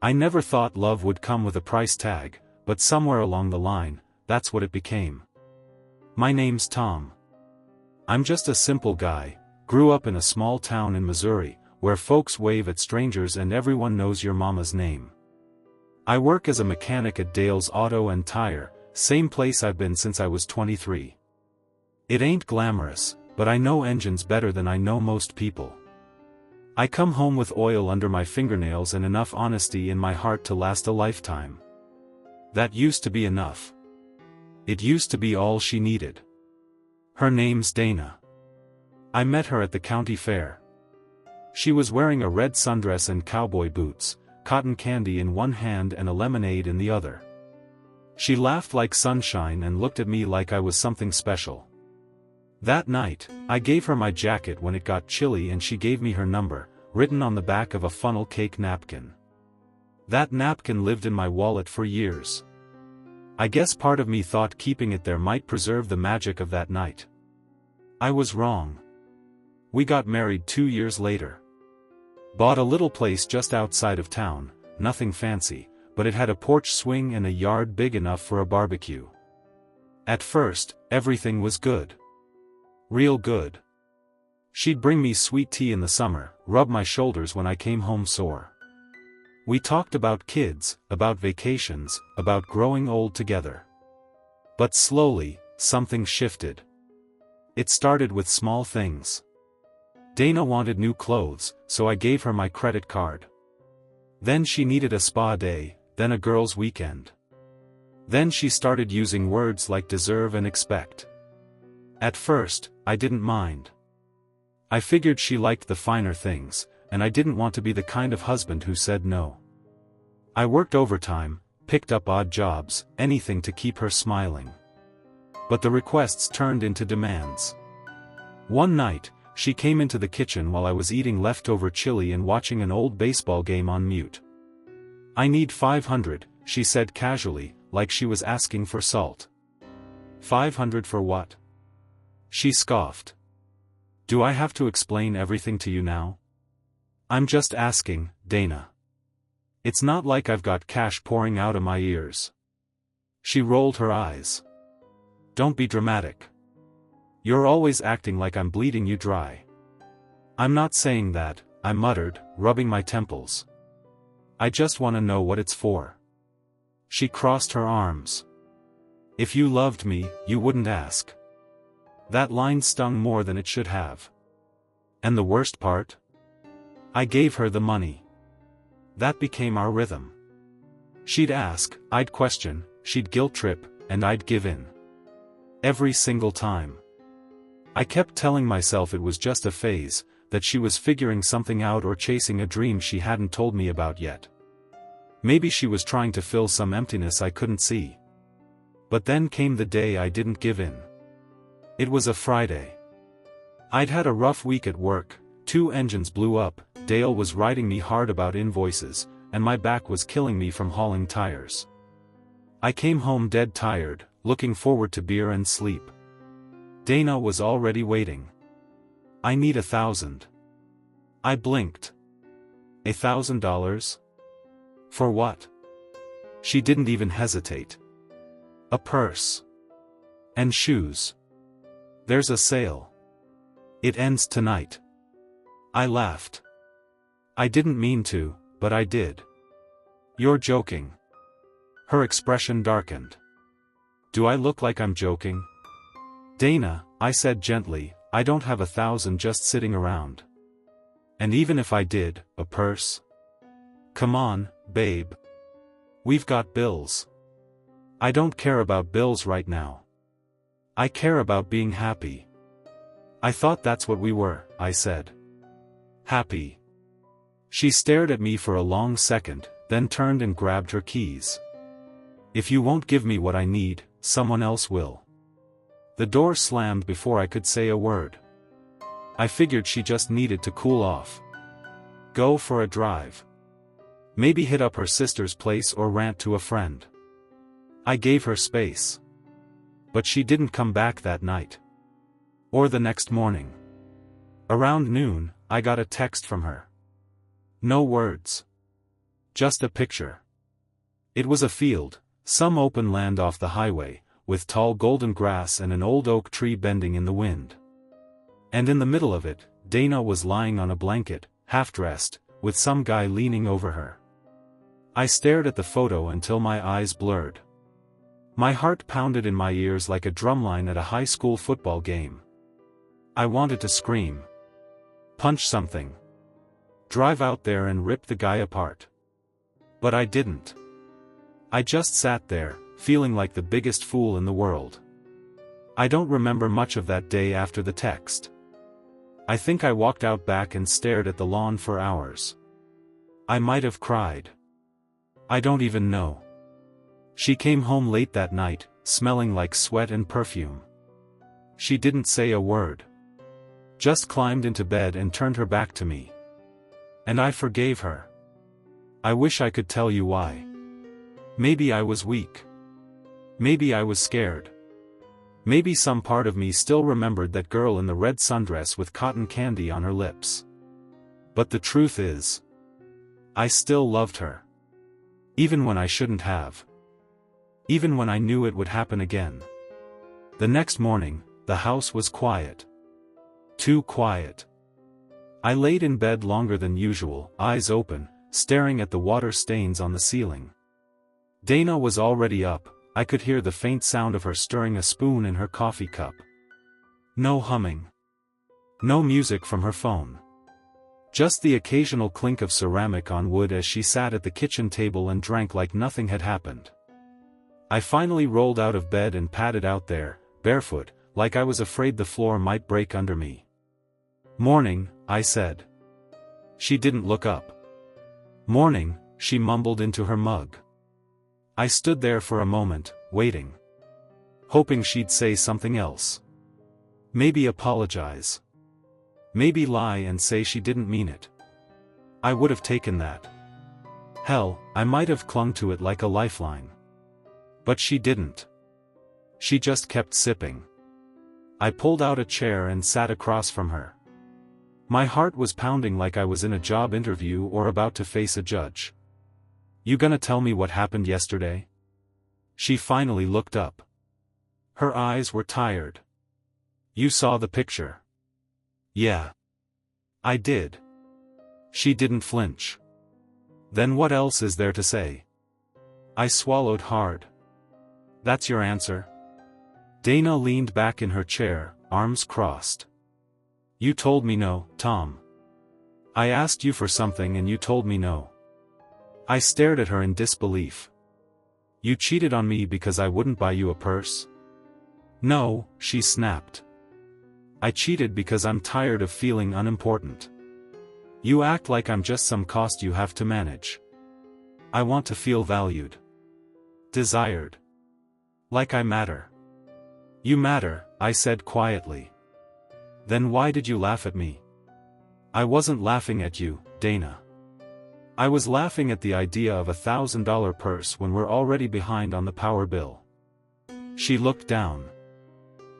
I never thought love would come with a price tag, but somewhere along the line, that's what it became. My name's Tom. I'm just a simple guy, grew up in a small town in Missouri, where folks wave at strangers and everyone knows your mama's name. I work as a mechanic at Dale's Auto and Tire, same place I've been since I was 23. It ain't glamorous, but I know engines better than I know most people. I come home with oil under my fingernails and enough honesty in my heart to last a lifetime. That used to be enough. It used to be all she needed. Her name's Dana. I met her at the county fair. She was wearing a red sundress and cowboy boots, cotton candy in one hand and a lemonade in the other. She laughed like sunshine and looked at me like I was something special. That night, I gave her my jacket when it got chilly and she gave me her number, written on the back of a funnel cake napkin. That napkin lived in my wallet for years. I guess part of me thought keeping it there might preserve the magic of that night. I was wrong. We got married 2 years later. Bought a little place just outside of town, nothing fancy, but it had a porch swing and a yard big enough for a barbecue. At first, everything was good. Real good. She'd bring me sweet tea in the summer, rub my shoulders when I came home sore. We talked about kids, about vacations, about growing old together. But slowly, something shifted. It started with small things. Dana wanted new clothes, so I gave her my credit card. Then she needed a spa day, then a girls' weekend. Then she started using words like deserve and expect. At first, I didn't mind. I figured she liked the finer things, and I didn't want to be the kind of husband who said no. I worked overtime, picked up odd jobs, anything to keep her smiling. But the requests turned into demands. One night, she came into the kitchen while I was eating leftover chili and watching an old baseball game on mute. I need 500, she said casually, like she was asking for salt. 500 for what? She scoffed. Do I have to explain everything to you now? I'm just asking, Dana. It's not like I've got cash pouring out of my ears. She rolled her eyes. Don't be dramatic. You're always acting like I'm bleeding you dry. I'm not saying that, I muttered, rubbing my temples. I just want to know what it's for. She crossed her arms. If you loved me, you wouldn't ask. That line stung more than it should have. And the worst part? I gave her the money. That became our rhythm. She'd ask, I'd question, she'd guilt trip, and I'd give in. Every single time. I kept telling myself it was just a phase, that she was figuring something out or chasing a dream she hadn't told me about yet. Maybe she was trying to fill some emptiness I couldn't see. But then came the day I didn't give in. It was a Friday. I'd had a rough week at work, 2 engines blew up, Dale was riding me hard about invoices, and my back was killing me from hauling tires. I came home dead tired, looking forward to beer and sleep. Dana was already waiting. I need $1,000. I blinked. $1,000? For what? She didn't even hesitate. A purse. And shoes. There's a sale. It ends tonight. I laughed. I didn't mean to, but I did. You're joking. Her expression darkened. Do I look like I'm joking? Dana, I said gently, I don't have 1,000 just sitting around. And even if I did, a purse? Come on, babe. We've got bills. I don't care about bills right now. I care about being happy. I thought that's what we were, I said. Happy. She stared at me for a long second, then turned and grabbed her keys. If you won't give me what I need, someone else will. The door slammed before I could say a word. I figured she just needed to cool off. Go for a drive. Maybe hit up her sister's place or rant to a friend. I gave her space. But she didn't come back that night. Or the next morning. Around noon, I got a text from her. No words. just a picture. It was a field, some open land off the highway, with tall golden grass and an old oak tree bending in the wind. And in the middle of it, Dana was lying on a blanket, half-dressed, with some guy leaning over her. I stared at the photo until my eyes blurred. My heart pounded in my ears like a drumline at a high school football game. I wanted to scream. Punch something. Drive out there and rip the guy apart. But I didn't. I just sat there, feeling like the biggest fool in the world. I don't remember much of that day after the text. I think I walked out back and stared at the lawn for hours. I might have cried. I don't even know. She came home late that night, smelling like sweat and perfume. She didn't say a word. Just climbed into bed and turned her back to me. And I forgave her. I wish I could tell you why. Maybe I was weak. Maybe I was scared. Maybe some part of me still remembered that girl in the red sundress with cotton candy on her lips. But the truth is, I still loved her. Even when I shouldn't have. Even when I knew it would happen again. The next morning, the house was quiet. Too quiet. I laid in bed longer than usual, eyes open, staring at the water stains on the ceiling. Dana was already up. I could hear the faint sound of her stirring a spoon in her coffee cup. No humming. No music from her phone. Just the occasional clink of ceramic on wood as she sat at the kitchen table and drank like nothing had happened. I finally rolled out of bed and padded out there, barefoot, like I was afraid the floor might break under me. "Morning," I said. She didn't look up. "Morning," she mumbled into her mug. I stood there for a moment, waiting. Hoping she'd say something else. Maybe apologize. Maybe lie and say she didn't mean it. I would have taken that. Hell, I might have clung to it like a lifeline. But she didn't. She just kept sipping. I pulled out a chair and sat across from her. My heart was pounding like I was in a job interview or about to face a judge. "You gonna tell me what happened yesterday?" She finally looked up. Her eyes were tired. "You saw the picture?" "Yeah. I did." She didn't flinch. "Then what else is there to say?" I swallowed hard. "That's your answer?" Dana leaned back in her chair, arms crossed. "You told me no, Tom. I asked you for something and you told me no." I stared at her in disbelief. "You cheated on me because I wouldn't buy you a purse?" "No," she snapped. "I cheated because I'm tired of feeling unimportant. You act like I'm just some cost you have to manage. I want to feel valued. Desired. Like I matter." "You matter," I said quietly. "Then why did you laugh at me?" "I wasn't laughing at you, Dana. I was laughing at the idea of $1,000 purse when we're already behind on the power bill." She looked down.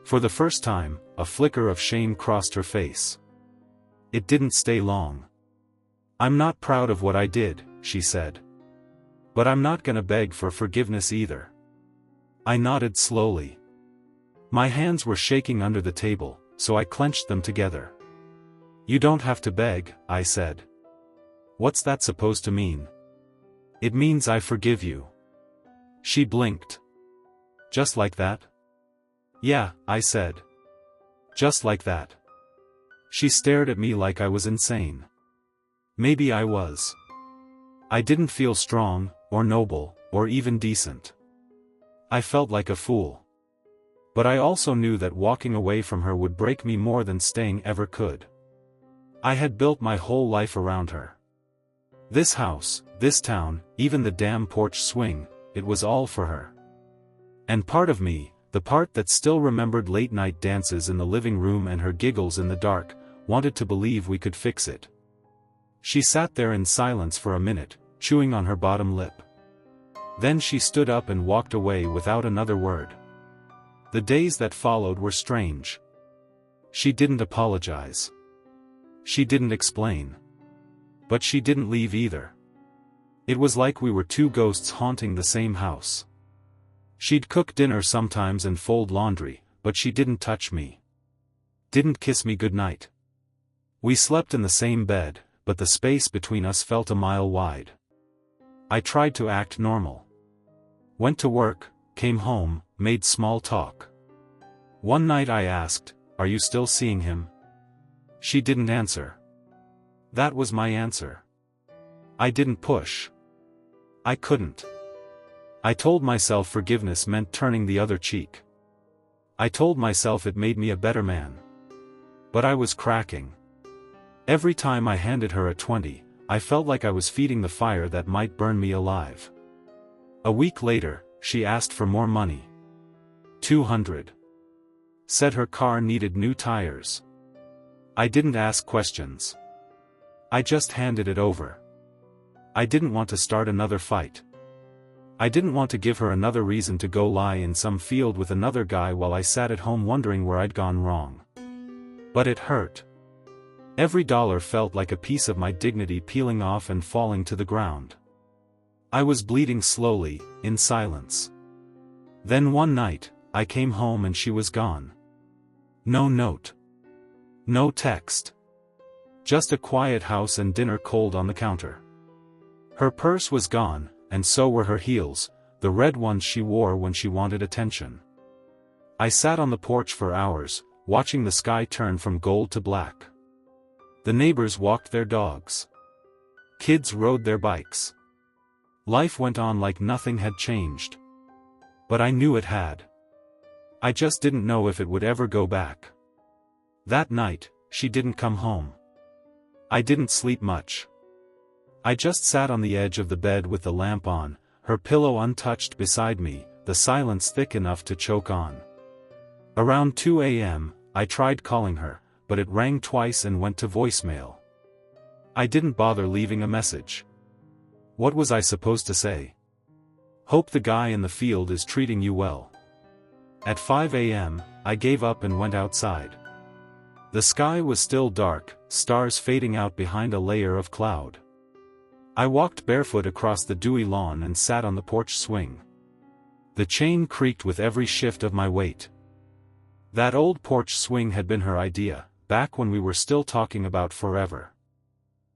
For the first time, a flicker of shame crossed her face. It didn't stay long. "I'm not proud of what I did," she said. "But I'm not gonna beg for forgiveness either." I nodded slowly. My hands were shaking under the table, so I clenched them together. "You don't have to beg," I said. "What's that supposed to mean?" "It means I forgive you." She blinked. "Just like that?" "Yeah," I said. "Just like that." She stared at me like I was insane. Maybe I was. I didn't feel strong, or noble, or even decent. I felt like a fool. But I also knew that walking away from her would break me more than staying ever could. I had built my whole life around her. This house, this town, even the damn porch swing, it was all for her. And part of me, the part that still remembered late-night dances in the living room and her giggles in the dark, wanted to believe we could fix it. She sat there in silence for a minute, chewing on her bottom lip. Then she stood up and walked away without another word. The days that followed were strange. She didn't apologize. She didn't explain. But she didn't leave either. It was like we were two ghosts haunting the same house. She'd cook dinner sometimes and fold laundry, but she didn't touch me. Didn't kiss me goodnight. We slept in the same bed, but the space between us felt a mile wide. I tried to act normal. Went to work, came home, made small talk. One night I asked, "Are you still seeing him?" She didn't answer. That was my answer. I didn't push. I couldn't. I told myself forgiveness meant turning the other cheek. I told myself it made me a better man. But I was cracking. Every time I handed her a 20, I felt like I was feeding the fire that might burn me alive. A week later, she asked for more money. 200. Said her car needed new tires. I didn't ask questions. I just handed it over. I didn't want to start another fight. I didn't want to give her another reason to go lie in some field with another guy while I sat at home wondering where I'd gone wrong. But it hurt. Every dollar felt like a piece of my dignity peeling off and falling to the ground. I was bleeding slowly, in silence. Then one night, I came home and she was gone. No note. No text. Just a quiet house and dinner cold on the counter. Her purse was gone, and so were her heels, the red ones she wore when she wanted attention. I sat on the porch for hours, watching the sky turn from gold to black. The neighbors walked their dogs. Kids rode their bikes. Life went on like nothing had changed. But I knew it had. I just didn't know if it would ever go back. That night, she didn't come home. I didn't sleep much. I just sat on the edge of the bed with the lamp on, her pillow untouched beside me, the silence thick enough to choke on. Around 2 a.m., I tried calling her, but it rang twice and went to voicemail. I didn't bother leaving a message. What was I supposed to say? Hope the guy in the field is treating you well. At 5 a.m., I gave up and went outside. The sky was still dark, stars fading out behind a layer of cloud. I walked barefoot across the dewy lawn and sat on the porch swing. The chain creaked with every shift of my weight. That old porch swing had been her idea, back when we were still talking about forever.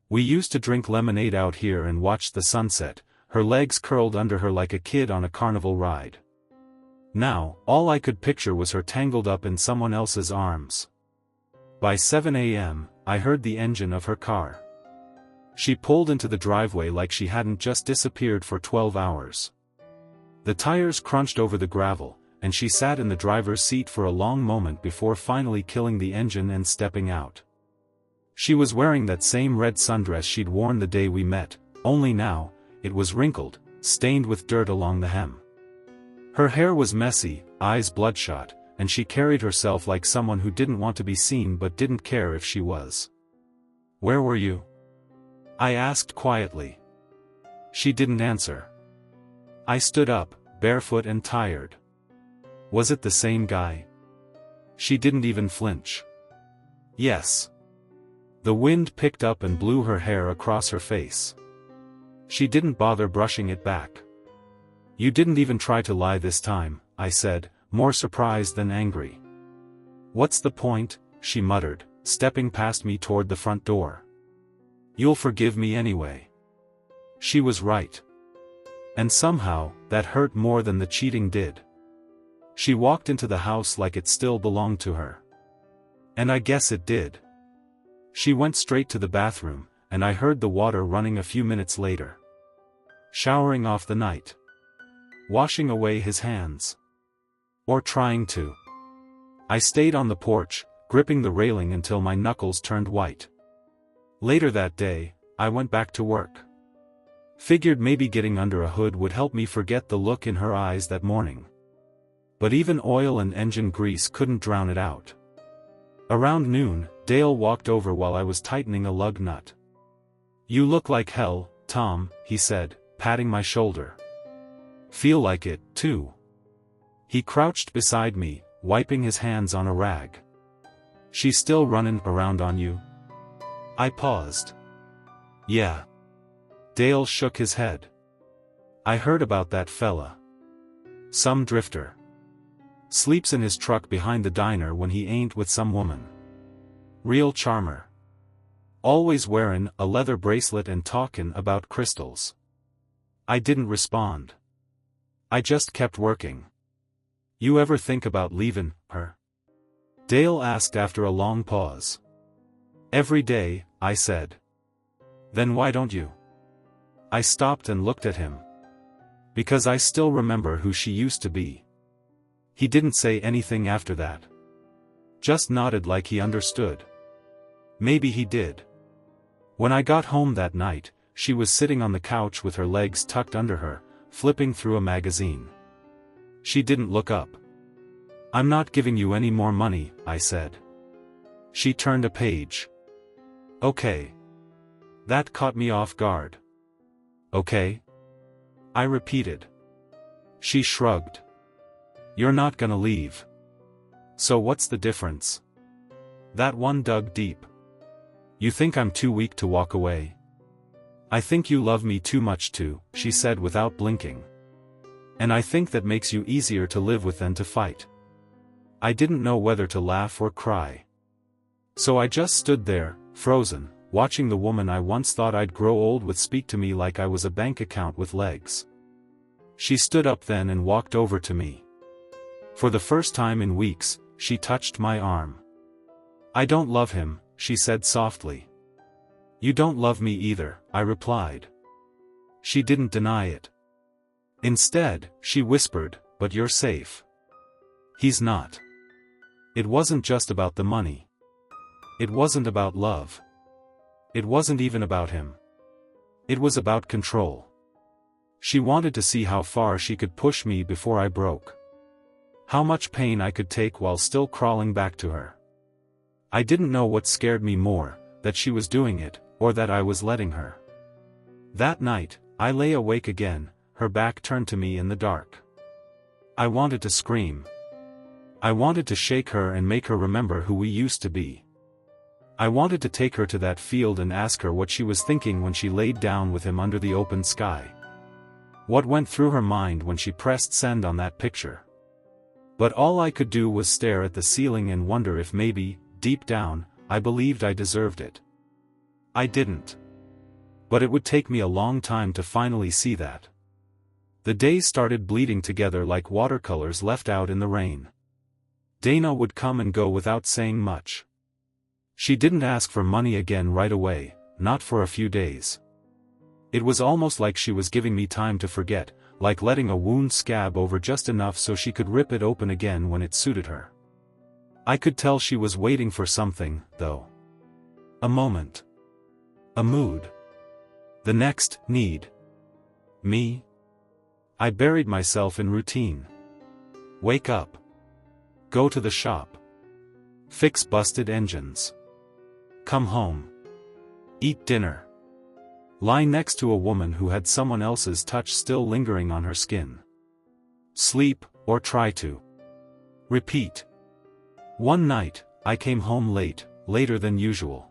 We used to drink lemonade out here and watch the sunset, her legs curled under her like a kid on a carnival ride. Now, all I could picture was her tangled up in someone else's arms. By 7 a.m., I heard the engine of her car. She pulled into the driveway like she hadn't just disappeared for 12 hours. The tires crunched over the gravel, and she sat in the driver's seat for a long moment before finally killing the engine and stepping out. She was wearing that same red sundress she'd worn the day we met, only now, it was wrinkled, stained with dirt along the hem. Her hair was messy, eyes bloodshot, and she carried herself like someone who didn't want to be seen but didn't care if she was. "Where were you?" I asked quietly. She didn't answer. I stood up, barefoot and tired. Was it the same guy? She didn't even flinch. Yes. The wind picked up and blew her hair across her face. She didn't bother brushing it back. "You didn't even try to lie this time," I said, more surprised than angry. "What's the point?" she muttered, stepping past me toward the front door. "You'll forgive me anyway." She was right. And somehow, that hurt more than the cheating did. She walked into the house like it still belonged to her. And I guess it did. She went straight to the bathroom, and I heard the water running a few minutes later. Showering off the night. Washing away his hands. Or trying to. I stayed on the porch, gripping the railing until my knuckles turned white. Later that day, I went back to work. Figured maybe getting under a hood would help me forget the look in her eyes that morning. But even oil and engine grease couldn't drown it out. Around noon, Dale walked over while I was tightening a lug nut. "You look like hell, Tom," he said, patting my shoulder. "Feel like it, too." He crouched beside me, wiping his hands on a rag. "She's still running around on you?" I paused. "Yeah. Dale shook his head. I heard about that fella. Some drifter. Sleeps in his truck behind the diner when he ain't with some woman. Real charmer. Always wearin' a leather bracelet and talkin' about crystals. I didn't respond. I just kept working. You ever think about leavin' her? Dale asked after a long pause. Every day, I said. Then why don't you? I stopped and looked at him. Because I still remember who she used to be. He didn't say anything after that. Just nodded like he understood. Maybe he did. When I got home that night, she was sitting on the couch with her legs tucked under her, flipping through a magazine. She didn't look up. I'm not giving you any more money, I said. She turned a page. Okay. That caught me off guard. Okay? I repeated. She shrugged. You're not gonna leave. So what's the difference? That one dug deep. You think I'm too weak to walk away? I think you love me too much to, she said without blinking. And I think that makes you easier to live with than to fight. I didn't know whether to laugh or cry. So I just stood there, frozen, watching the woman I once thought I'd grow old with speak to me like I was a bank account with legs. She stood up then and walked over to me. For the first time in weeks, she touched my arm. I don't love him, she said softly. You don't love me either, I replied. She didn't deny it. Instead, she whispered, but you're safe. He's not. It wasn't just about the money. It wasn't about love. It wasn't even about him. It was about control. She wanted to see how far she could push me before I broke. How much pain I could take while still crawling back to her. I didn't know what scared me more, that she was doing it, or that I was letting her. That night, I lay awake again, her back turned to me in the dark. I wanted to scream. I wanted to shake her and make her remember who we used to be. I wanted to take her to that field and ask her what she was thinking when she laid down with him under the open sky. What went through her mind when she pressed send on that picture. But all I could do was stare at the ceiling and wonder if maybe, deep down, I believed I deserved it. I didn't. But it would take me a long time to finally see that. The days started bleeding together like watercolors left out in the rain. Dana would come and go without saying much. She didn't ask for money again right away, not for a few days. It was almost like she was giving me time to forget, like letting a wound scab over just enough so she could rip it open again when it suited her. I could tell she was waiting for something, though. A moment. A mood. The next need. Me? I buried myself in routine. Wake up. Go to the shop. Fix busted engines. Come home. Eat dinner. Lie next to a woman who had someone else's touch still lingering on her skin. Sleep, or try to. Repeat. One night, I came home late, later than usual.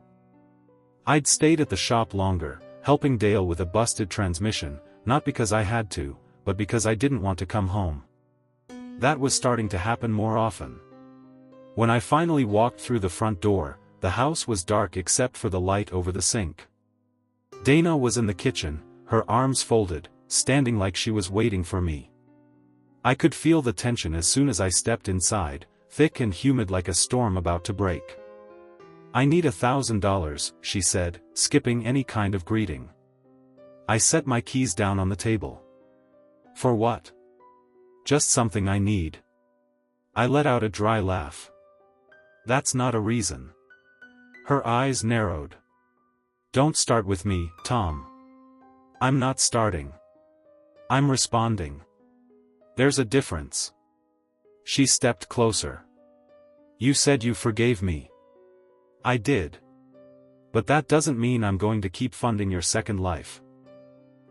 I'd stayed at the shop longer, helping Dale with a busted transmission, not because I had to, but because I didn't want to come home. That was starting to happen more often. When I finally walked through the front door, the house was dark except for the light over the sink. Dana was in the kitchen, her arms folded, standing like she was waiting for me. I could feel the tension as soon as I stepped inside, thick and humid like a storm about to break. I need $1,000, she said, skipping any kind of greeting. I set my keys down on the table. For what? Just something I need. I let out a dry laugh. That's not a reason. Her eyes narrowed. Don't start with me, Tom. I'm not starting. I'm responding. There's a difference. She stepped closer. You said you forgave me. I did. But that doesn't mean I'm going to keep funding your second life.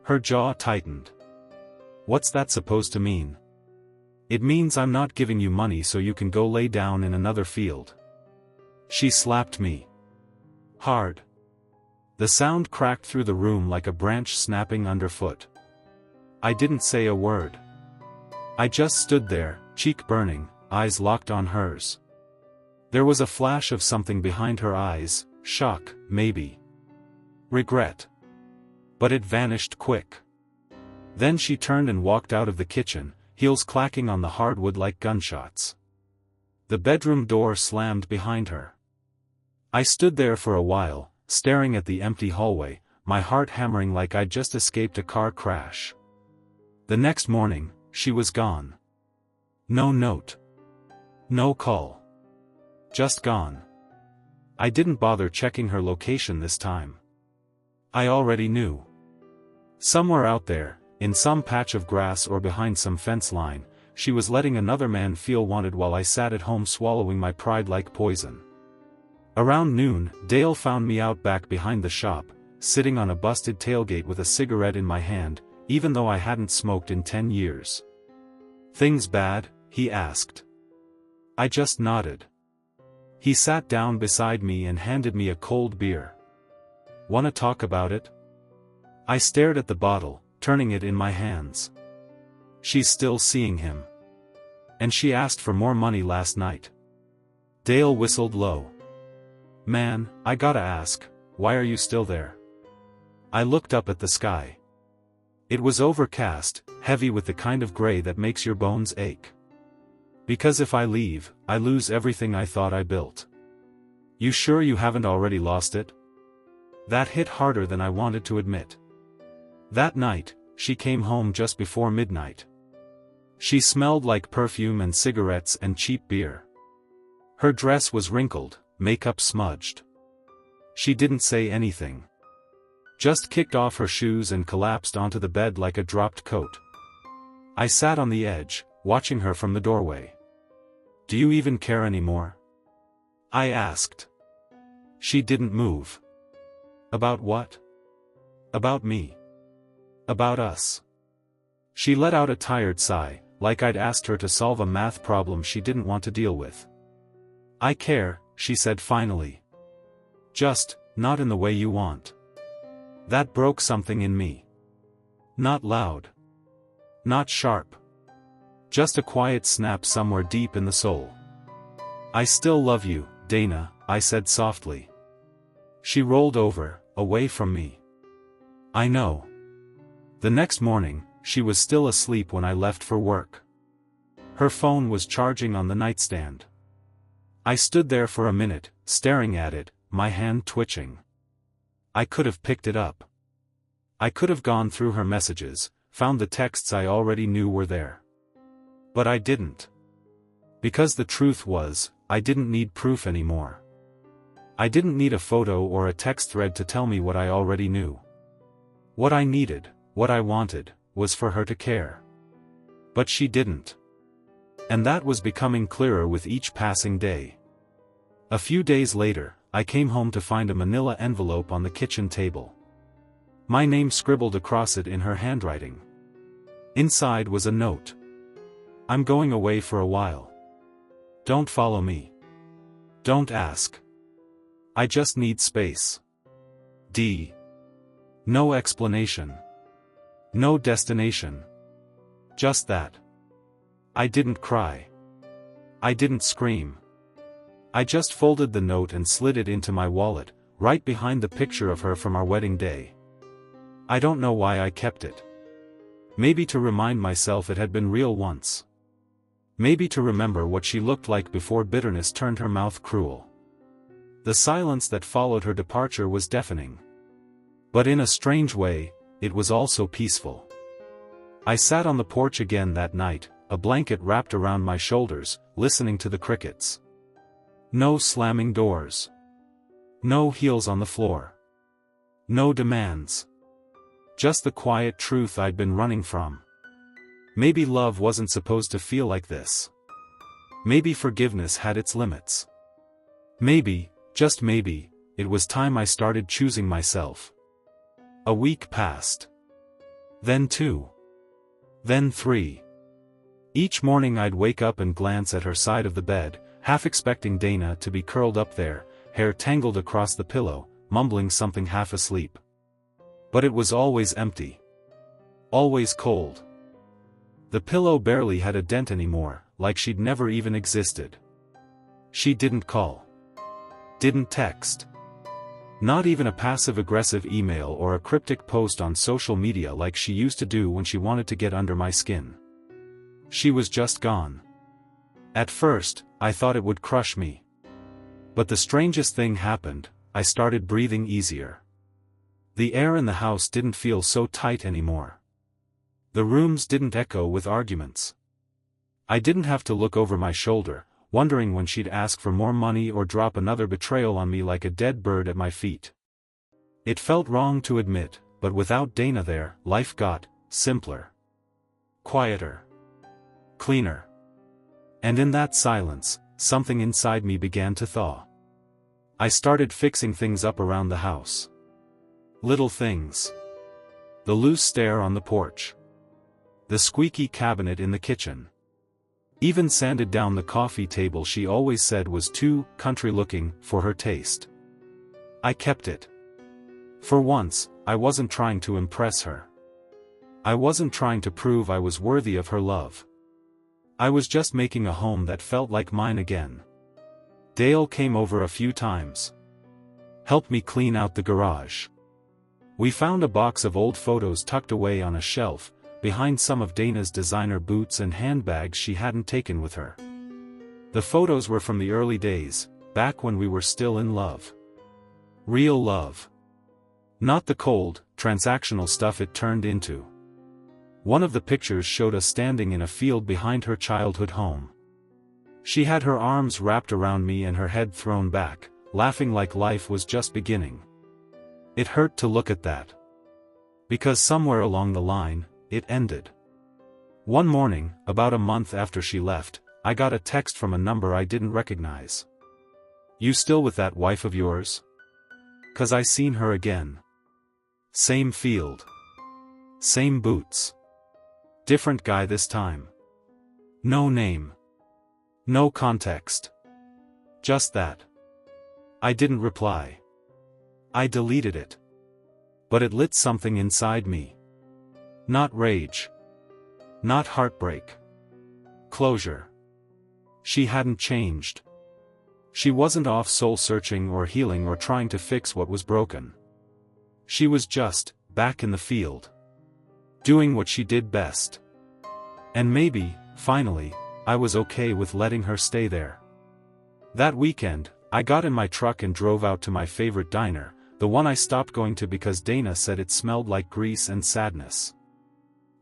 Her jaw tightened. What's that supposed to mean? It means I'm not giving you money so you can go lay down in another field. She slapped me. Hard. The sound cracked through the room like a branch snapping underfoot. I didn't say a word. I just stood there, cheek burning, eyes locked on hers. There was a flash of something behind her eyes, shock, maybe. Regret. But it vanished quick. Then she turned and walked out of the kitchen, heels clacking on the hardwood like gunshots. The bedroom door slammed behind her. I stood there for a while, staring at the empty hallway, my heart hammering like I'd just escaped a car crash. The next morning, she was gone. No note. No call. Just gone. I didn't bother checking her location this time. I already knew. Somewhere out there, in some patch of grass or behind some fence line, she was letting another man feel wanted while I sat at home swallowing my pride like poison. Around noon, Dale found me out back behind the shop, sitting on a busted tailgate with a cigarette in my hand, even though I hadn't smoked in 10 years. "Things bad?" he asked. I just nodded. He sat down beside me and handed me a cold beer. "Wanna talk about it?" I stared at the bottle, turning it in my hands. "She's still seeing him. And she asked for more money last night." Dale whistled low. "Man, I gotta ask, why are you still there?" I looked up at the sky. It was overcast, heavy with the kind of gray that makes your bones ache. "Because if I leave, I lose everything I thought I built." "You sure you haven't already lost it?" That hit harder than I wanted to admit. That night, she came home just before midnight. She smelled like perfume and cigarettes and cheap beer. Her dress was wrinkled, makeup smudged. She didn't say anything. Just kicked off her shoes and collapsed onto the bed like a dropped coat. I sat on the edge, watching her from the doorway. "Do you even care anymore?" I asked. She didn't move. "About what?" "About me. About us." She let out a tired sigh, like I'd asked her to solve a math problem she didn't want to deal with. "I care," she said finally. "Just, not in the way you want." That broke something in me. Not loud. Not sharp. Just a quiet snap somewhere deep in the soul. "I still love you, Dana," I said softly. She rolled over, away from me. "I know." The next morning, she was still asleep when I left for work. Her phone was charging on the nightstand. I stood there for a minute, staring at it, my hand twitching. I could have picked it up. I could have gone through her messages, found the texts I already knew were there. But I didn't. Because the truth was, I didn't need proof anymore. I didn't need a photo or a text thread to tell me what I already knew. What I needed, what I wanted, was for her to care. But she didn't. And that was becoming clearer with each passing day. A few days later, I came home to find a manila envelope on the kitchen table. My name scribbled across it in her handwriting. Inside was a note. "I'm going away for a while. Don't follow me. Don't ask. I just need space. D." No explanation. No destination. Just that. I didn't cry. I didn't scream. I just folded the note and slid it into my wallet, right behind the picture of her from our wedding day. I don't know why I kept it. Maybe to remind myself it had been real once. Maybe to remember what she looked like before bitterness turned her mouth cruel. The silence that followed her departure was deafening. But in a strange way, it was also peaceful. I sat on the porch again that night, a blanket wrapped around my shoulders, listening to the crickets. No slamming doors. No heels on the floor. No demands. Just the quiet truth I'd been running from. Maybe love wasn't supposed to feel like this. Maybe forgiveness had its limits. Maybe, just maybe, it was time I started choosing myself. A week passed. Then 2. Then 3. Each morning I'd wake up and glance at her side of the bed, half expecting Dana to be curled up there, hair tangled across the pillow, mumbling something half asleep. But it was always empty. Always cold. The pillow barely had a dent anymore, like she'd never even existed. She didn't call. Didn't text. Not even a passive-aggressive email or a cryptic post on social media like she used to do when she wanted to get under my skin. She was just gone. At first, I thought it would crush me. But the strangest thing happened, I started breathing easier. The air in the house didn't feel so tight anymore. The rooms didn't echo with arguments. I didn't have to look over my shoulder, wondering when she'd ask for more money or drop another betrayal on me like a dead bird at my feet. It felt wrong to admit, but without Dana there, life got simpler. Quieter. Cleaner. And in that silence, something inside me began to thaw. I started fixing things up around the house. Little things. The loose stair on the porch. The squeaky cabinet in the kitchen. Even sanded down the coffee table she always said was too country-looking for her taste. I kept it. For once, I wasn't trying to impress her. I wasn't trying to prove I was worthy of her love. I was just making a home that felt like mine again. Dale came over a few times. Helped me clean out the garage. We found a box of old photos tucked away on a shelf, behind some of Dana's designer boots and handbags she hadn't taken with her. The photos were from the early days, back when we were still in love. Real love. Not the cold, transactional stuff it turned into. One of the pictures showed us standing in a field behind her childhood home. She had her arms wrapped around me and her head thrown back, laughing like life was just beginning. It hurt to look at that. Because somewhere along the line, it ended. One morning, about a month after she left, I got a text from a number I didn't recognize. "You still with that wife of yours?" "'Cause I seen her again. Same field. Same boots. Different guy this time. No name. No context. Just that." I didn't reply. I deleted it. But it lit something inside me. Not rage. Not heartbreak. Closure. She hadn't changed. She wasn't off soul-searching or healing or trying to fix what was broken. She was just, back in the field. Doing what she did best. And maybe, finally, I was okay with letting her stay there. That weekend, I got in my truck and drove out to my favorite diner, the one I stopped going to because Dana said it smelled like grease and sadness.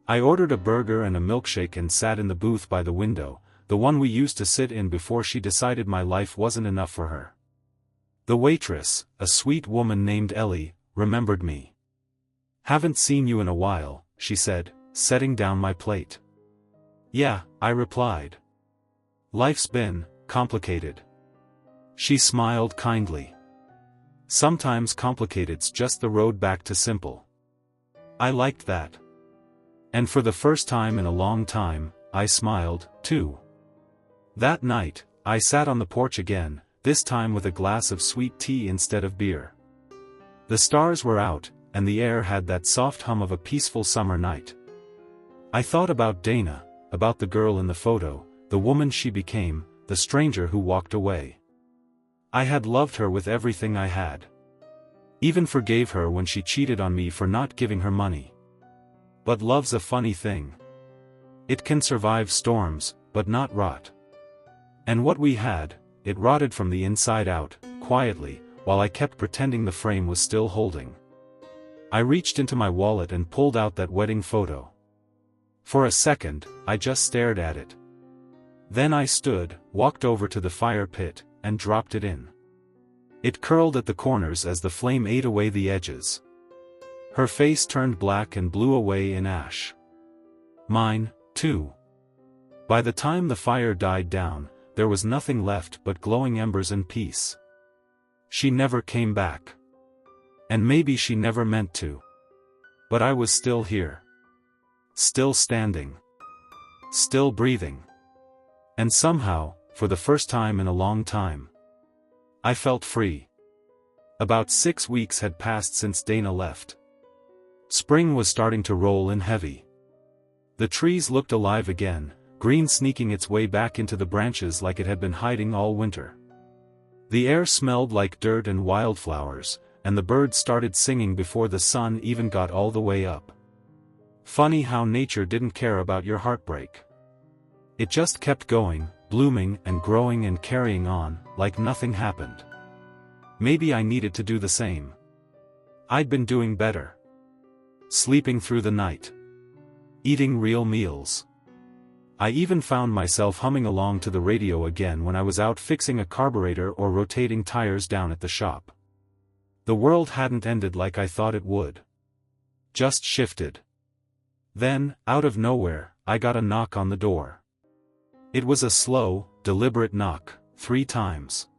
I ordered a burger and a milkshake and sat in the booth by the window, the one we used to sit in before she decided my life wasn't enough for her. The waitress, a sweet woman named Ellie, remembered me. "Haven't seen you in a while," she said, setting down my plate. "Yeah," I replied. "Life's been complicated." She smiled kindly. "Sometimes complicated's just the road back to simple." I liked that. And for the first time in a long time, I smiled, too. That night, I sat on the porch again, this time with a glass of sweet tea instead of beer. The stars were out, and the air had that soft hum of a peaceful summer night. I thought about Dana, about the girl in the photo, the woman she became, the stranger who walked away. I had loved her with everything I had. Even forgave her when she cheated on me for not giving her money. But love's a funny thing. It can survive storms, but not rot. And what we had, it rotted from the inside out, quietly, while I kept pretending the frame was still holding. I reached into my wallet and pulled out that wedding photo. For a second, I just stared at it. Then I stood, walked over to the fire pit, and dropped it in. It curled at the corners as the flame ate away the edges. Her face turned black and blew away in ash. Mine, too. By the time the fire died down, there was nothing left but glowing embers and peace. She never came back. And maybe she never meant to. But I was still here. Still standing. Still breathing. And somehow, for the first time in a long time, I felt free. About 6 weeks had passed since Dana left. Spring was starting to roll in heavy. The trees looked alive again, green sneaking its way back into the branches like it had been hiding all winter. The air smelled like dirt and wildflowers, and the birds started singing before the sun even got all the way up. Funny how nature didn't care about your heartbreak. It just kept going, blooming and growing and carrying on, like nothing happened. Maybe I needed to do the same. I'd been doing better. Sleeping through the night. Eating real meals. I even found myself humming along to the radio again when I was out fixing a carburetor or rotating tires down at the shop. The world hadn't ended like I thought it would. Just shifted. Then, out of nowhere, I got a knock on the door. It was a slow, deliberate knock, 3 times.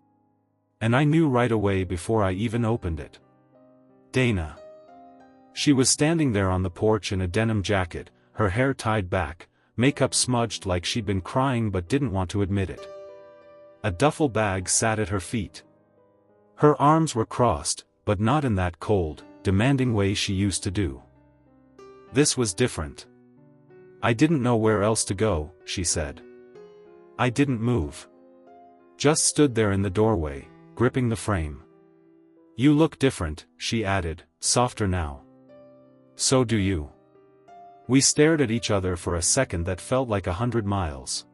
And I knew right away before I even opened it. Dana. She was standing there on the porch in a denim jacket, her hair tied back, makeup smudged like she'd been crying but didn't want to admit it. A duffel bag sat at her feet. Her arms were crossed, but not in that cold, demanding way she used to do. This was different. I didn't know where else to go, she said. I didn't move. Just stood there in the doorway, gripping the frame. You look different, she added, softer now. So do you. We stared at each other for a second that felt like 100 miles.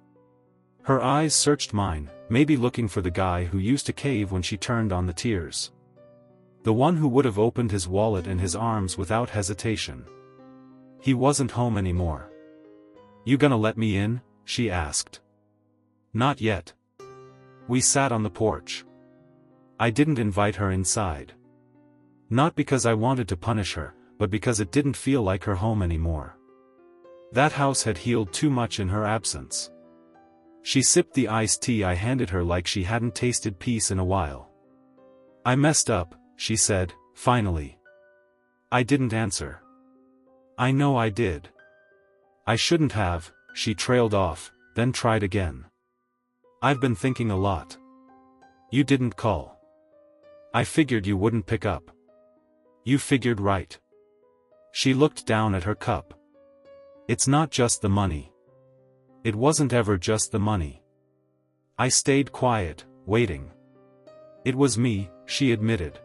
Her eyes searched mine, maybe looking for the guy who used to cave when she turned on the tears. The one who would have opened his wallet and his arms without hesitation. He wasn't home anymore. You gonna let me in? She asked. Not yet. We sat on the porch. I didn't invite her inside. Not because I wanted to punish her, but because it didn't feel like her home anymore. That house had healed too much in her absence. She sipped the iced tea I handed her like she hadn't tasted peace in a while. I messed up, she said, finally. I didn't answer. I know I did. I shouldn't have, she trailed off, then tried again. I've been thinking a lot. You didn't call. I figured you wouldn't pick up. You figured right. She looked down at her cup. It's not just the money. It wasn't ever just the money. I stayed quiet, waiting. It was me, she admitted.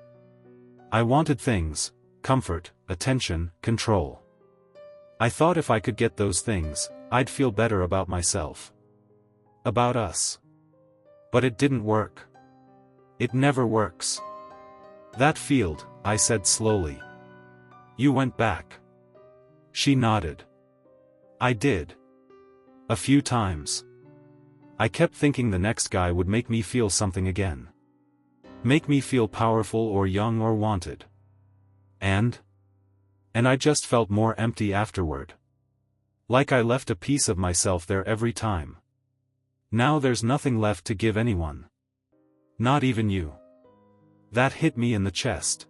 I wanted things, comfort, attention, control. I thought if I could get those things, I'd feel better about myself. About us. But it didn't work. It never works. That field, I said slowly. You went back. She nodded. I did. A few times. I kept thinking the next guy would make me feel something again. Make me feel powerful or young or wanted. And I just felt more empty afterward. Like I left a piece of myself there every time. Now there's nothing left to give anyone. Not even you. That hit me in the chest.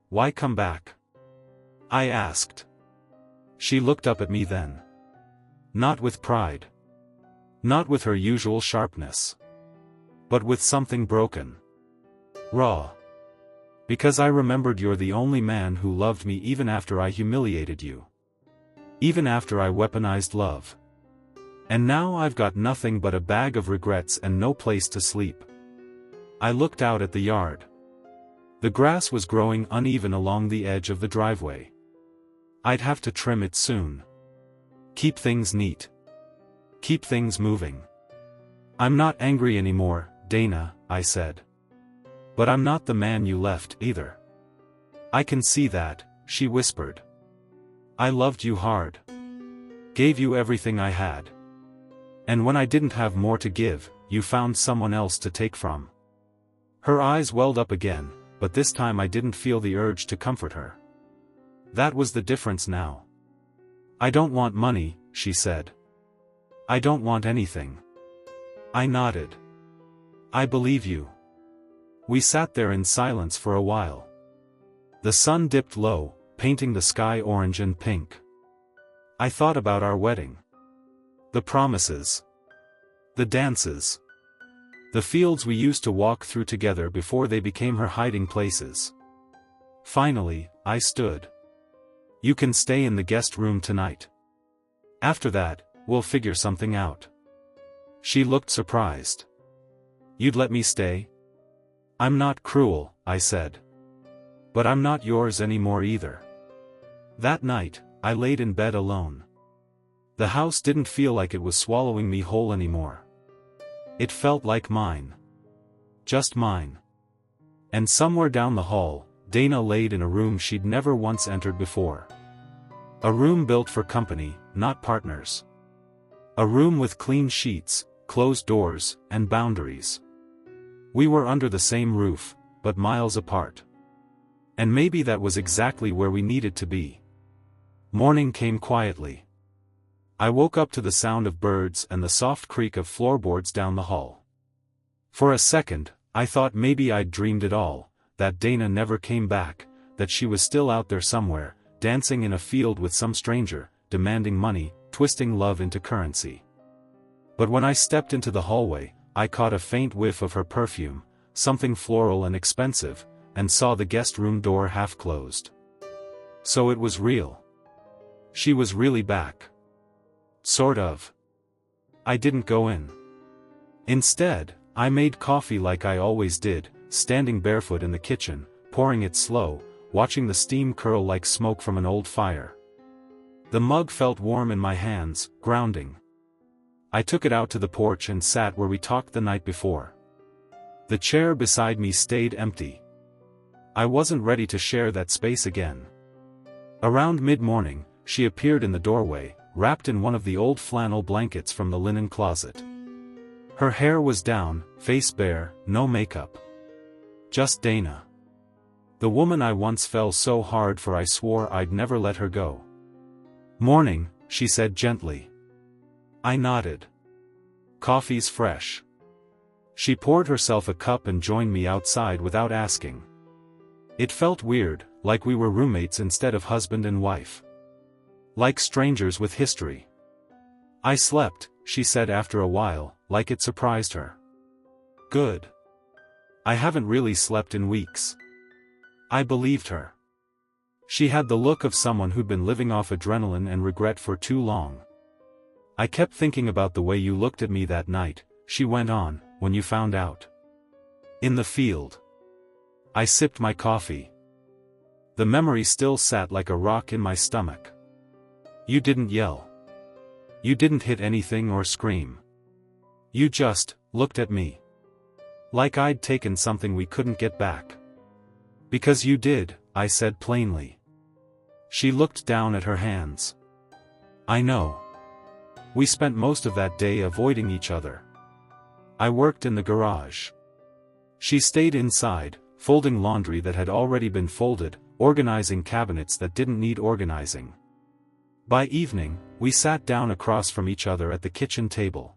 Why come back? I asked. She looked up at me then. Not with pride. Not with her usual sharpness. But with something broken. Raw. Because I remembered you're the only man who loved me even after I humiliated you. Even after I weaponized love. And now I've got nothing but a bag of regrets and no place to sleep. I looked out at the yard. The grass was growing uneven along the edge of the driveway. I'd have to trim it soon. Keep things neat. Keep things moving. I'm not angry anymore, Dana, I said. But I'm not the man you left, either. I can see that, she whispered. I loved you hard. Gave you everything I had. And when I didn't have more to give, you found someone else to take from. Her eyes welled up again, but this time I didn't feel the urge to comfort her. That was the difference now. I don't want money, she said. I don't want anything. I nodded. I believe you. We sat there in silence for a while. The sun dipped low, painting the sky orange and pink. I thought about our wedding. The promises. The dances. The fields we used to walk through together before they became her hiding places. Finally, I stood. You can stay in the guest room tonight. After that, we'll figure something out. She looked surprised. You'd let me stay? I'm not cruel, I said. But I'm not yours anymore either. That night, I laid in bed alone. The house didn't feel like it was swallowing me whole anymore. It felt like mine. Just mine. And somewhere down the hall, Dana laid in a room she'd never once entered before. A room built for company, not partners. A room with clean sheets, closed doors, and boundaries. We were under the same roof, but miles apart. And maybe that was exactly where we needed to be. Morning came quietly. I woke up to the sound of birds and the soft creak of floorboards down the hall. For a second, I thought maybe I'd dreamed it all, that Dana never came back, that she was still out there somewhere, dancing in a field with some stranger, demanding money, twisting love into currency. But when I stepped into the hallway, I caught a faint whiff of her perfume, something floral and expensive, and saw the guest room door half closed. So it was real. She was really back. Sort of. I didn't go in. Instead, I made coffee like I always did, standing barefoot in the kitchen, pouring it slow, watching the steam curl like smoke from an old fire. The mug felt warm in my hands, grounding. I took it out to the porch and sat where we talked the night before. The chair beside me stayed empty. I wasn't ready to share that space again. Around mid-morning, she appeared in the doorway, wrapped in one of the old flannel blankets from the linen closet. Her hair was down, face bare, no makeup. Just Dana. The woman I once fell so hard for I swore I'd never let her go. Morning, she said gently. I nodded. Coffee's fresh. She poured herself a cup and joined me outside without asking. It felt weird, like we were roommates instead of husband and wife. Like strangers with history. I slept, she said after a while, like it surprised her. Good. I haven't really slept in weeks. I believed her. She had the look of someone who'd been living off adrenaline and regret for too long. I kept thinking about the way you looked at me that night, she went on, when you found out. In the field. I sipped my coffee. The memory still sat like a rock in my stomach. You didn't yell. You didn't hit anything or scream. You just looked at me. Like I'd taken something we couldn't get back. Because you did, I said plainly. She looked down at her hands. I know. We spent most of that day avoiding each other. I worked in the garage. She stayed inside, folding laundry that had already been folded, organizing cabinets that didn't need organizing. By evening, we sat down across from each other at the kitchen table.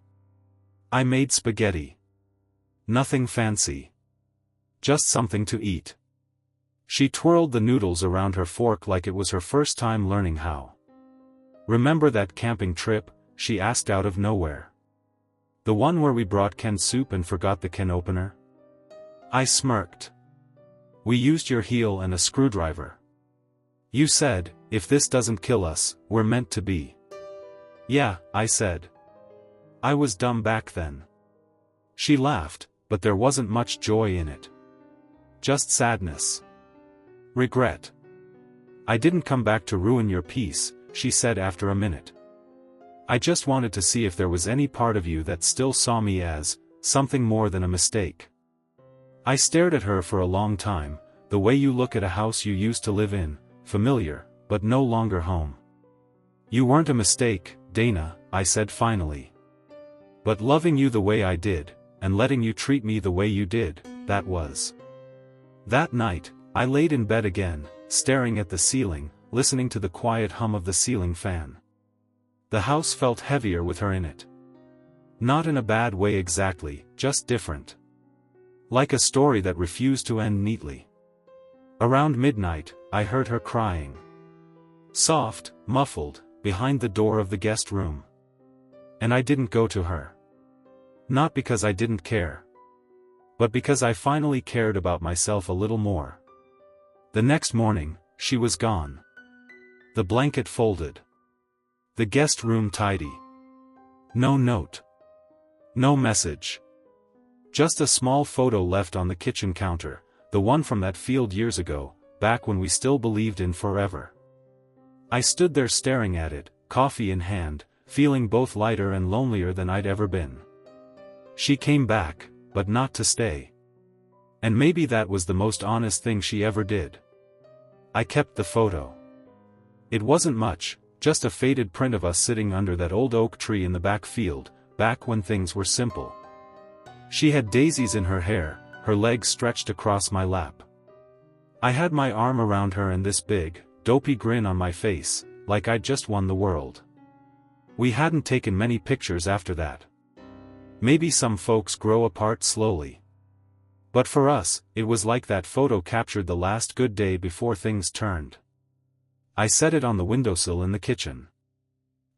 I made spaghetti. Nothing fancy. Just something to eat. She twirled the noodles around her fork like it was her first time learning how. Remember that camping trip? She asked out of nowhere. The one where we brought canned soup and forgot the can opener? I smirked. We used your heel and a screwdriver. You said, if this doesn't kill us, we're meant to be. Yeah, I said. I was dumb back then. She laughed, but there wasn't much joy in it. Just sadness. Regret. I didn't come back to ruin your peace, she said after a minute. I just wanted to see if there was any part of you that still saw me as something more than a mistake. I stared at her for a long time, the way you look at a house you used to live in, familiar, but no longer home. You weren't a mistake, Dana, I said finally. But loving you the way I did, and letting you treat me the way you did, that was. That night, I laid in bed again, staring at the ceiling, listening to the quiet hum of the ceiling fan. The house felt heavier with her in it. Not in a bad way exactly, just different. Like a story that refused to end neatly. Around midnight, I heard her crying. Soft, muffled, behind the door of the guest room. And I didn't go to her. Not because I didn't care, but because I finally cared about myself a little more. The next morning, she was gone. The blanket folded. The guest room tidy. No note. No message. Just a small photo left on the kitchen counter, the one from that field years ago, back when we still believed in forever. I stood there staring at it, coffee in hand, feeling both lighter and lonelier than I'd ever been. She came back, but not to stay. And maybe that was the most honest thing she ever did. I kept the photo. It wasn't much, just a faded print of us sitting under that old oak tree in the back field, back when things were simple. She had daisies in her hair, her legs stretched across my lap. I had my arm around her and this big, dopey grin on my face, like I'd just won the world. We hadn't taken many pictures after that. Maybe some folks grow apart slowly. But for us, it was like that photo captured the last good day before things turned. I set it on the windowsill in the kitchen.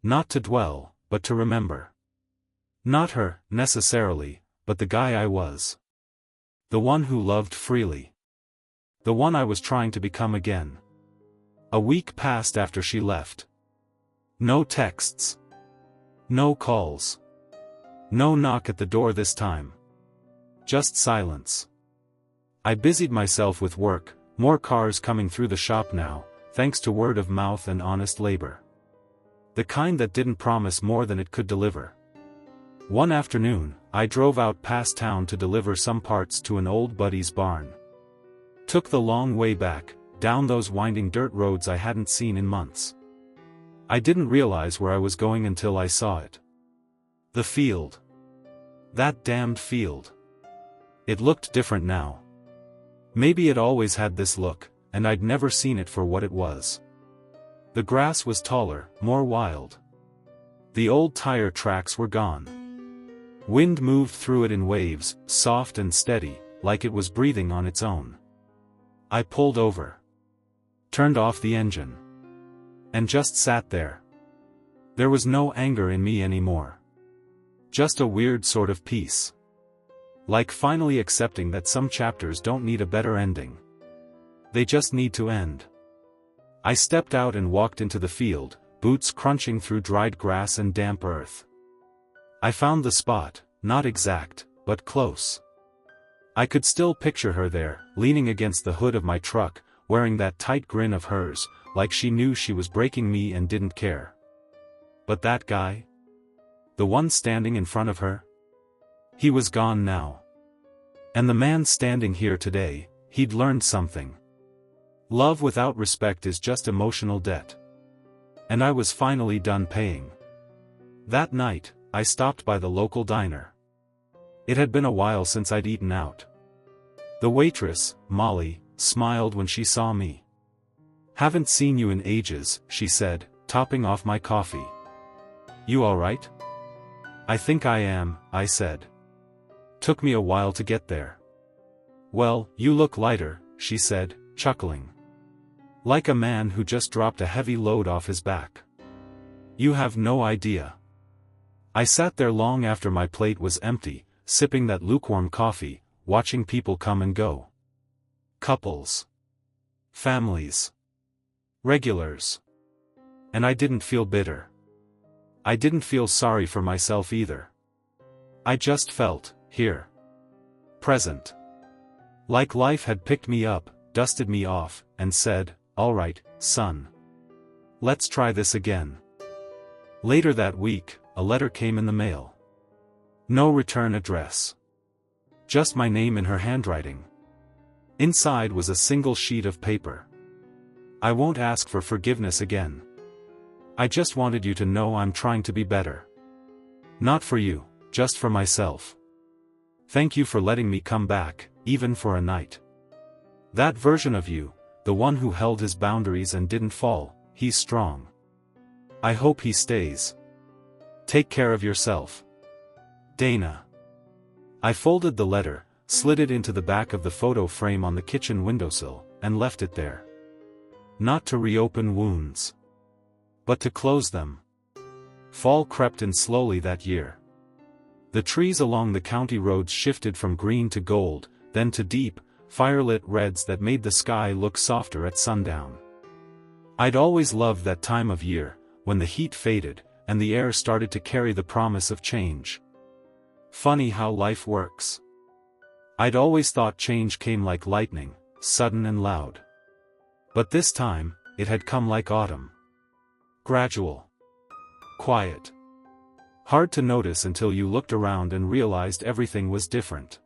Not to dwell, but to remember. Not her, necessarily, but the guy I was. The one who loved freely. The one I was trying to become again. A week passed after she left. No texts. No calls. No knock at the door this time. Just silence. I busied myself with work, more cars coming through the shop now, thanks to word of mouth and honest labor. The kind that didn't promise more than it could deliver. One afternoon, I drove out past town to deliver some parts to an old buddy's barn. Took the long way back, down those winding dirt roads I hadn't seen in months. I didn't realize where I was going until I saw it. The field. That damned field. It looked different now. Maybe it always had this look, and I'd never seen it for what it was. The grass was taller, more wild. The old tire tracks were gone. Wind moved through it in waves, soft and steady, like it was breathing on its own. I pulled over. Turned off the engine. And just sat there. There was no anger in me anymore. Just a weird sort of peace. Like finally accepting that some chapters don't need a better ending. They just need to end. I stepped out and walked into the field, boots crunching through dried grass and damp earth. I found the spot, not exact, but close. I could still picture her there, leaning against the hood of my truck, wearing that tight grin of hers, like she knew she was breaking me and didn't care. But that guy? The one standing in front of her? He was gone now. And the man standing here today, he'd learned something. Love without respect is just emotional debt. And I was finally done paying. That night, I stopped by the local diner. It had been a while since I'd eaten out. The waitress, Molly, smiled when she saw me. "Haven't seen you in ages," she said, topping off my coffee. "You all right?" "I think I am," I said. "Took me a while to get there." "Well, you look lighter," she said, chuckling. "Like a man who just dropped a heavy load off his back. You have no idea." I sat there long after my plate was empty, sipping that lukewarm coffee, watching people come and go. Couples. Families. Regulars. And I didn't feel bitter. I didn't feel sorry for myself either. I just felt, here. Present. Like life had picked me up, dusted me off, and said, "All right, son. Let's try this again." Later that week, a letter came in the mail. No return address. Just my name in her handwriting. Inside was a single sheet of paper. "I won't ask for forgiveness again. I just wanted you to know I'm trying to be better. Not for you, just for myself. Thank you for letting me come back, even for a night. That version of you, the one who held his boundaries and didn't fall, he's strong. I hope he stays. Take care of yourself. Dana." I folded the letter, slid it into the back of the photo frame on the kitchen windowsill, and left it there. Not to reopen wounds, but to close them. Fall crept in slowly that year. The trees along the county roads shifted from green to gold, then to deep, firelit reds that made the sky look softer at sundown. I'd always loved that time of year, when the heat faded, and the air started to carry the promise of change. Funny how life works. I'd always thought change came like lightning, sudden and loud. But this time, it had come like autumn. Gradual. Quiet. Hard to notice until you looked around and realized everything was different.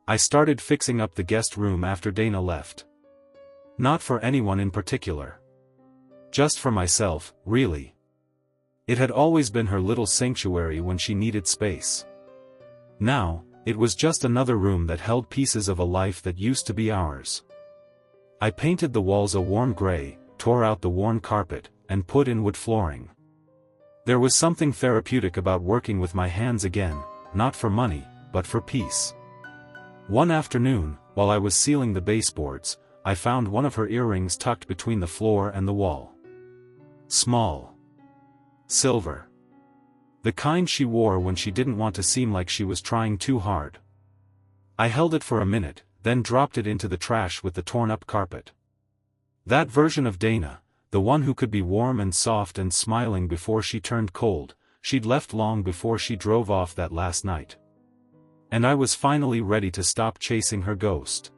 I started fixing up the guest room after Dana left. Not for anyone in particular. Just for myself, really. It had always been her little sanctuary when she needed space. Now, it was just another room that held pieces of a life that used to be ours. I painted the walls a warm gray, tore out the worn carpet, and put in wood flooring. There was something therapeutic about working with my hands again, not for money, but for peace. One afternoon, while I was sealing the baseboards, I found one of her earrings tucked between the floor and the wall. Small. Silver. The kind she wore when she didn't want to seem like she was trying too hard. I held it for a minute, then dropped it into the trash with the torn-up carpet. That version of Dana, the one who could be warm and soft and smiling before she turned cold, she'd left long before she drove off that last night. And I was finally ready to stop chasing her ghost.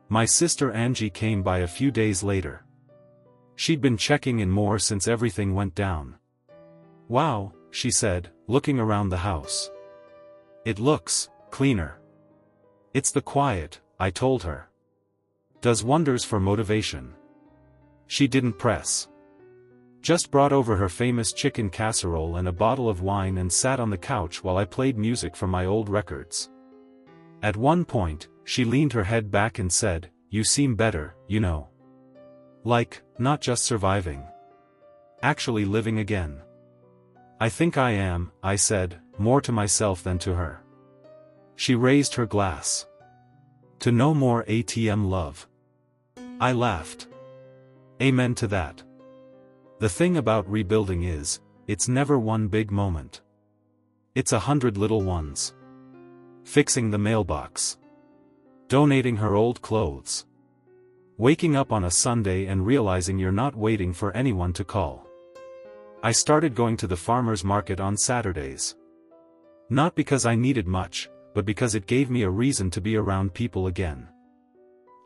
My sister Angie came by a few days later. She'd been checking in more since everything went down. "Wow," she said, looking around the house. "It looks cleaner." "It's the quiet," I told her. "Does wonders for motivation." She didn't press. Just brought over her famous chicken casserole and a bottle of wine and sat on the couch while I played music from my old records. At one point, she leaned her head back and said, "You seem better, you know. Like, not just surviving. Actually living again." "I think I am," I said, more to myself than to her. She raised her glass. "To no more ATM love." I laughed. Amen to that. The thing about rebuilding is, it's never one big moment. It's 100 little ones. Fixing the mailbox. Donating her old clothes. Waking up on a Sunday and realizing you're not waiting for anyone to call. I started going to the farmer's market on Saturdays. Not because I needed much, but because it gave me a reason to be around people again.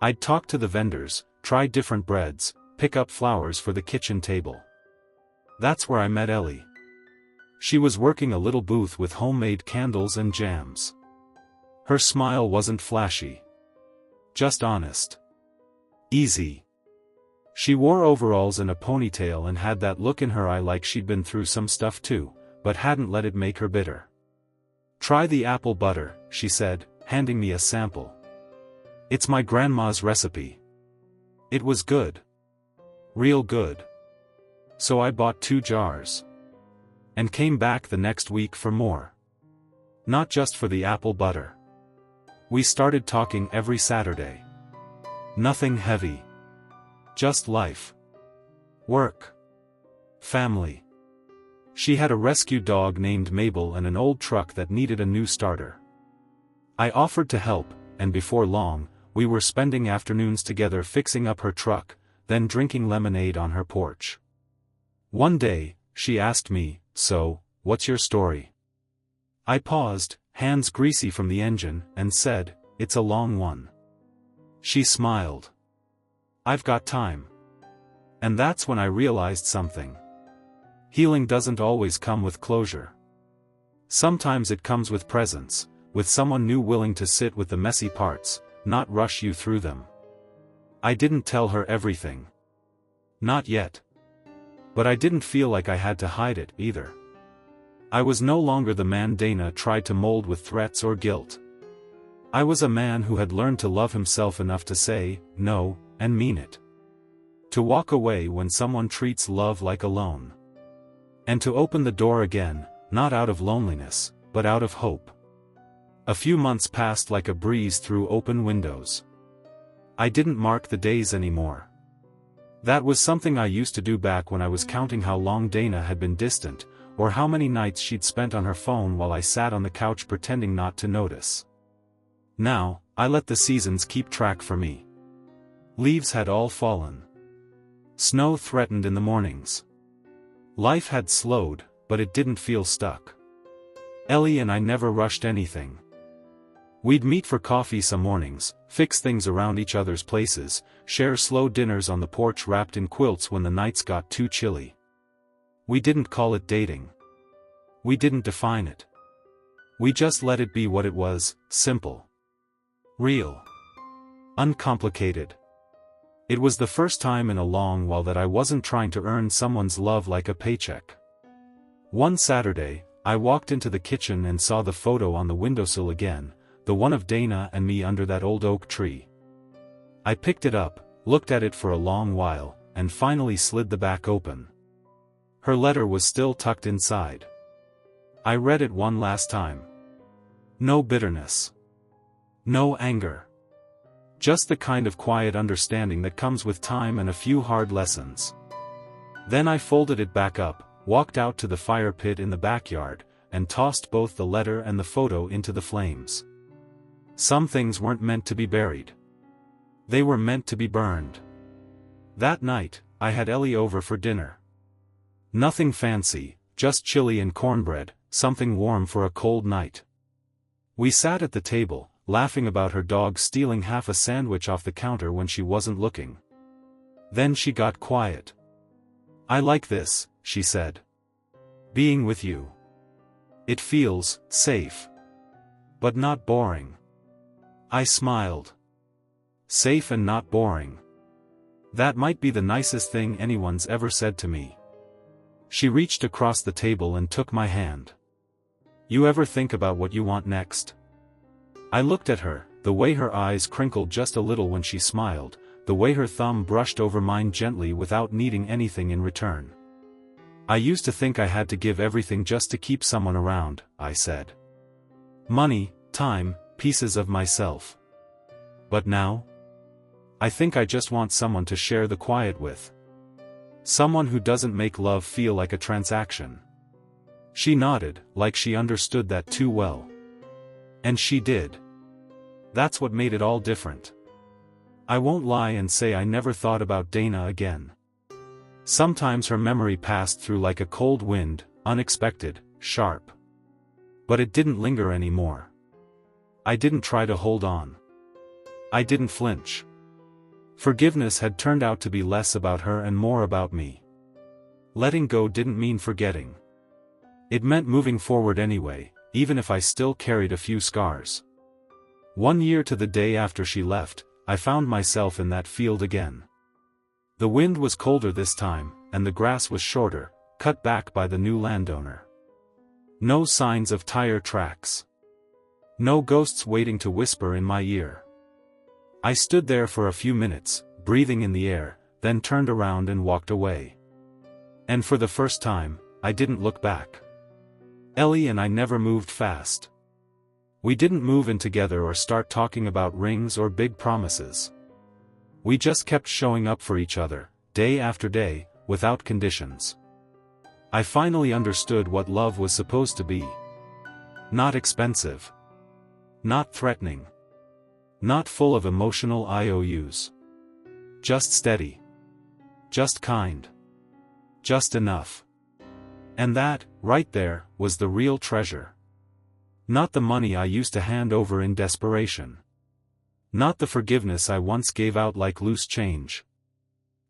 I'd talk to the vendors, try different breads, pick up flowers for the kitchen table. That's where I met Ellie. She was working a little booth with homemade candles and jams. Her smile wasn't flashy. Just honest. Easy. She wore overalls and a ponytail and had that look in her eye like she'd been through some stuff too, but hadn't let it make her bitter. "Try the apple butter," she said, handing me a sample. "It's my grandma's recipe." It was good. Real good. So I bought 2 jars. And came back the next week for more. Not just for the apple butter. We started talking every Saturday. Nothing heavy. Just life. Work. Family. She had a rescue dog named Mabel and an old truck that needed a new starter. I offered to help, and before long, we were spending afternoons together fixing up her truck, then drinking lemonade on her porch. One day, she asked me, "So, what's your story?" I paused, hands greasy from the engine, and said, "It's a long one." She smiled. "I've got time." And that's when I realized something. Healing doesn't always come with closure. Sometimes it comes with presence, with someone new willing to sit with the messy parts, not rush you through them. I didn't tell her everything. Not yet. But I didn't feel like I had to hide it, either. I was no longer the man Dana tried to mold with threats or guilt. I was a man who had learned to love himself enough to say, no, and mean it. To walk away when someone treats love like a loan. And to open the door again, not out of loneliness, but out of hope. A few months passed like a breeze through open windows. I didn't mark the days anymore. That was something I used to do back when I was counting how long Dana had been distant, or how many nights she'd spent on her phone while I sat on the couch pretending not to notice. Now, I let the seasons keep track for me. Leaves had all fallen. Snow threatened in the mornings. Life had slowed, but it didn't feel stuck. Ellie and I never rushed anything. We'd meet for coffee some mornings, fix things around each other's places, share slow dinners on the porch wrapped in quilts when the nights got too chilly. We didn't call it dating. We didn't define it. We just let it be what it was, simple. Real. Uncomplicated. It was the first time in a long while that I wasn't trying to earn someone's love like a paycheck. One Saturday, I walked into the kitchen and saw the photo on the windowsill again, the one of Dana and me under that old oak tree. I picked it up, looked at it for a long while, and finally slid the back open. Her letter was still tucked inside. I read it one last time. No bitterness. No anger. Just the kind of quiet understanding that comes with time and a few hard lessons. Then I folded it back up, walked out to the fire pit in the backyard, and tossed both the letter and the photo into the flames. Some things weren't meant to be buried. They were meant to be burned. That night, I had Ellie over for dinner. Nothing fancy, just chili and cornbread, something warm for a cold night. We sat at the table, laughing about her dog stealing half a sandwich off the counter when she wasn't looking. Then she got quiet. "I like this," she said. "Being with you. It feels safe. But not boring." I smiled. Safe and not boring. That might be the nicest thing anyone's ever said to me. She reached across the table and took my hand. "You ever think about what you want next?" I looked at her, the way her eyes crinkled just a little when she smiled, the way her thumb brushed over mine gently without needing anything in return. "I used to think I had to give everything just to keep someone around," I said. "Money, time, pieces of myself. But now? I think I just want someone to share the quiet with. Someone who doesn't make love feel like a transaction." She nodded, like she understood that too well. And she did. That's what made it all different. I won't lie and say I never thought about Dana again. Sometimes her memory passed through like a cold wind, unexpected, sharp. But it didn't linger anymore. I didn't try to hold on. I didn't flinch. Forgiveness had turned out to be less about her and more about me. Letting go didn't mean forgetting. It meant moving forward anyway, even if I still carried a few scars. 1 year to the day after she left, I found myself in that field again. The wind was colder this time, and the grass was shorter, cut back by the new landowner. No signs of tire tracks. No ghosts waiting to whisper in my ear. I stood there for a few minutes, breathing in the air, then turned around and walked away. And for the first time, I didn't look back. Ellie and I never moved fast. We didn't move in together or start talking about rings or big promises. We just kept showing up for each other, day after day, without conditions. I finally understood what love was supposed to be. Not expensive. Not threatening. Not full of emotional IOUs. Just steady. Just kind. Just enough. And that, right there, was the real treasure. Not the money I used to hand over in desperation. Not the forgiveness I once gave out like loose change.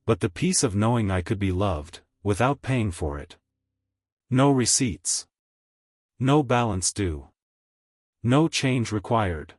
But the peace of knowing I could be loved, without paying for it. No receipts. No balance due. No change required.